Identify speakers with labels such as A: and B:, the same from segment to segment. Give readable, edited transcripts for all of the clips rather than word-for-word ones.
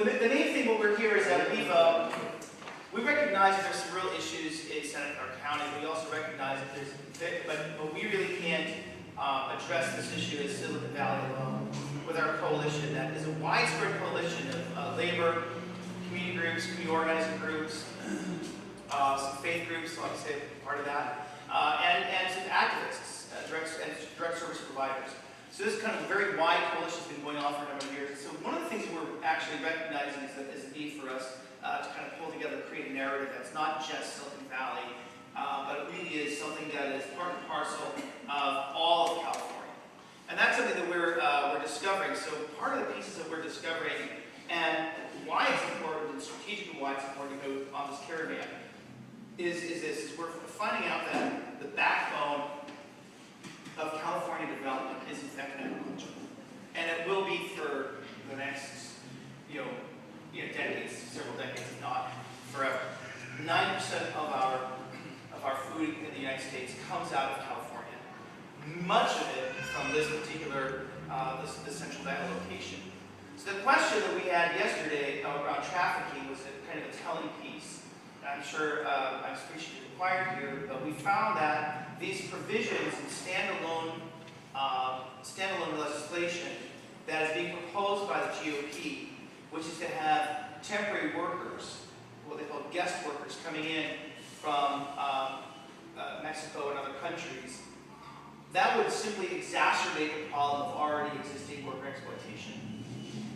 A: the main thing what we're here is that we recognize that there's some real issues in Seneca County. We also recognize that but we really can't address this issue in Silicon Valley alone with our coalition that is a widespread coalition of labor, community groups, community organizing groups, some faith groups, so I'll say part of that, and some activists, direct service providers. So this kind of very wide coalition has been going on for a number of years. So one of the things that we're actually recognizing is that there's a need for us to kind of pull together, create a narrative that's not just Silicon Valley, but it really is something that is part and parcel of all of California. And that's something that we're discovering. So part of the pieces that we're discovering and why it's important and strategically why it's important to go on this caravan is we're finding out that the backbone of California development is in fact agriculture. And it will be for the next, decades, several decades, if not forever. 9% of our food in the United States comes out of California. Much of it from this particular, this Central Valley location. So the question that we had yesterday around trafficking was a kind of a telling piece. I'm sure I'm speaking to the choir here, but we found that these provisions in standalone legislation that is being proposed by the GOP, which is to have temporary workers, what they call guest workers, coming in from Mexico and other countries, that would simply exacerbate the problem of already existing worker exploitation.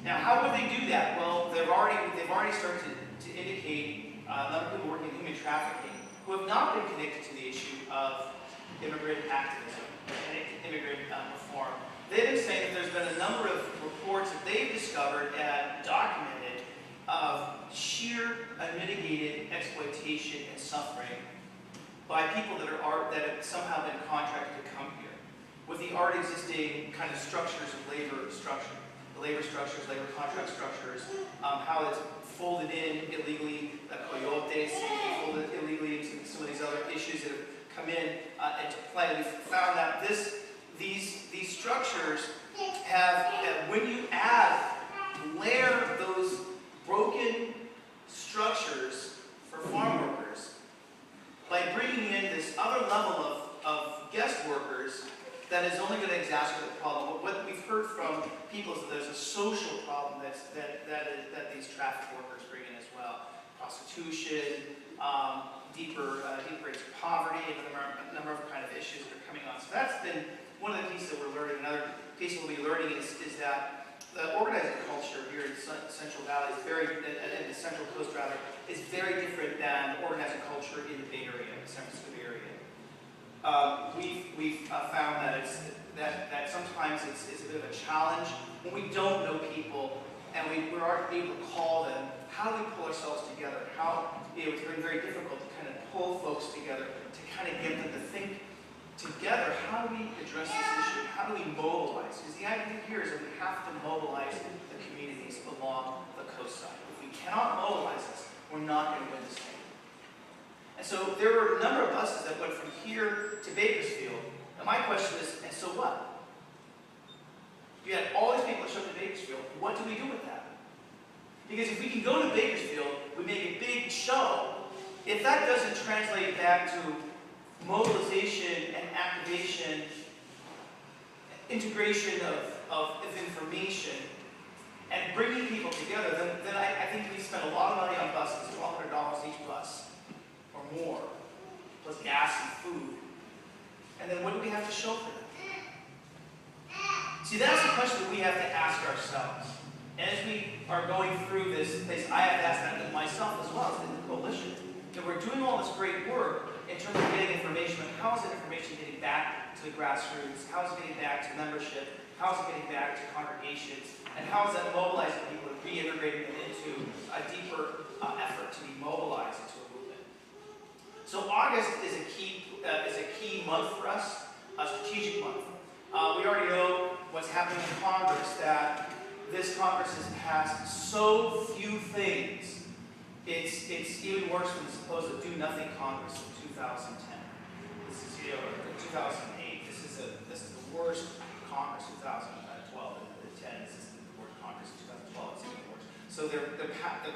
A: Now, how would they do that? Well, they've already started to indicate a number of people working in human trafficking who have not been connected to the issue of immigrant activism and immigrant reform. They've been saying that there's been a number of reports that they've discovered and documented of sheer unmitigated exploitation and suffering by people that have somehow been contracted to come here with the already existing kind of structures of labor structure. Labor structures, labor contract structures, how it's folded in illegally, coyotes, folded illegally into some of these other issues that have come in into play. We've found that these structures have, when you layer those broken structures for farm workers, by bringing in this other level of guest workers, that is only going to exacerbate the problem. What we've heard from people is that there's a social problem that these traffic workers bring in as well. Prostitution, deeper rates of poverty, and a number of kind of issues that are coming on. So that's been one of the pieces that we're learning. Another piece we'll be learning is that the organizing culture here in Central Valley is in the Central Coast rather, is very different than the organizing culture in the Bay Area, the San Francisco Bay Area. We've found that sometimes it's a bit of a challenge when we don't know people and we aren't able to call them. How do we pull ourselves together? It's been very difficult to kind of pull folks together to kind of get them to think together. How do we address this issue? How do we mobilize? Because the idea here is that we have to mobilize the communities along the coastside. If we cannot mobilize this, we're not going to win this thing. And so there were a number of buses that went from here to Bakersfield. And my question is, and so what? You had all these people that showed up to Bakersfield. What do we do with that? Because if we can go to Bakersfield, we make a big show. If that doesn't translate back to mobilization and activation, integration of information, and bringing people together, then I think we spend a lot of money on buses, $1,200 each bus. More, plus gas and food. And then what do we have to show for them? See, that's the question that we have to ask ourselves. And as we are going through this, I have to ask that of myself as well as in the coalition. And we're doing all this great work in terms of getting information, but how is that information getting back to the grassroots? How is it getting back to membership? How is it getting back to congregations? And how is that mobilizing people and reintegrating them into a deeper effort to be mobilized into a movement? So August is a key month for us, a strategic month. We already know what's happening in Congress, that this Congress has passed so few things. It's even worse than the supposed do-nothing Congress of 2010. This is 2008. This is the worst Congress 2012 and 10. This is the worst Congress 2012. It's even worse. So they're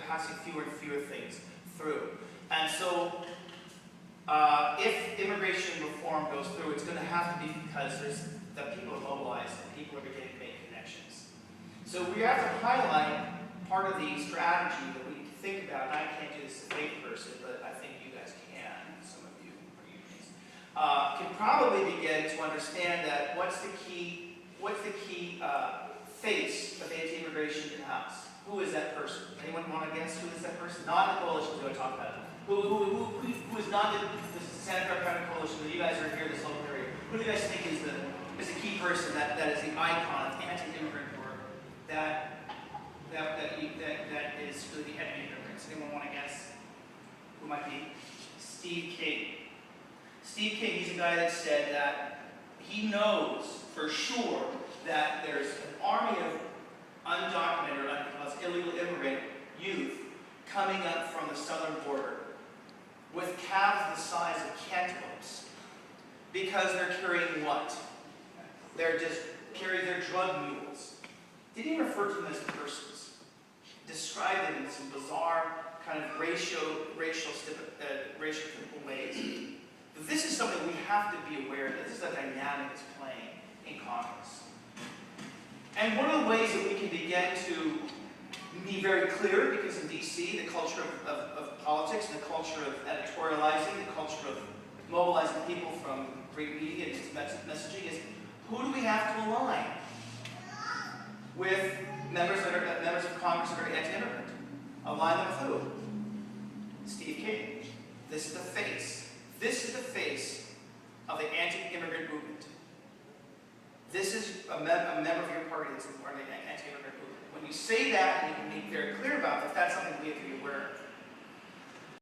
A: passing fewer and fewer things through. And so if immigration reform goes through, it's going to have to be because that people are mobilized and people are beginning to make connections. So we have to highlight part of the strategy that we need to think about. And I can't do this as a faith person, but I think you guys can. Some of you are unions. Can probably begin to understand that what's the key face of anti-immigration in house. Who is that person? Anyone want to guess who is that person? Not the coalition we're going to talk about. Who is not the Santa Clara Coalition, but you guys are here, this whole area. Who do you guys think is the key person that is the icon of anti-immigrant work that is really the enemy of immigrants? Anyone want to guess who might be? Steve King. Steve King, he's a guy that said that he knows for sure that there's an army of undocumented or illegal immigrant youth coming up from the southern border with calves the size of cantaloupes because they're carrying what? They're just carrying their drug mules. Didn't even refer to them as persons. Describe them in some bizarre kind of racial ways. This is something we have to be aware of. This is a dynamic that's playing in Congress. And one of the ways that we can begin to be very clear, because in D.C., the culture of politics, the culture of editorializing, the culture of mobilizing people from great media and messaging is, who do we have to align with members of Congress that are anti-immigrant? Align them with who? Steve King. This is the face. This is the face of the anti-immigrant movement. This is a member of your party that's part of the anti-immigrant movement. When you say that, and you can be very clear about that, that's something we have to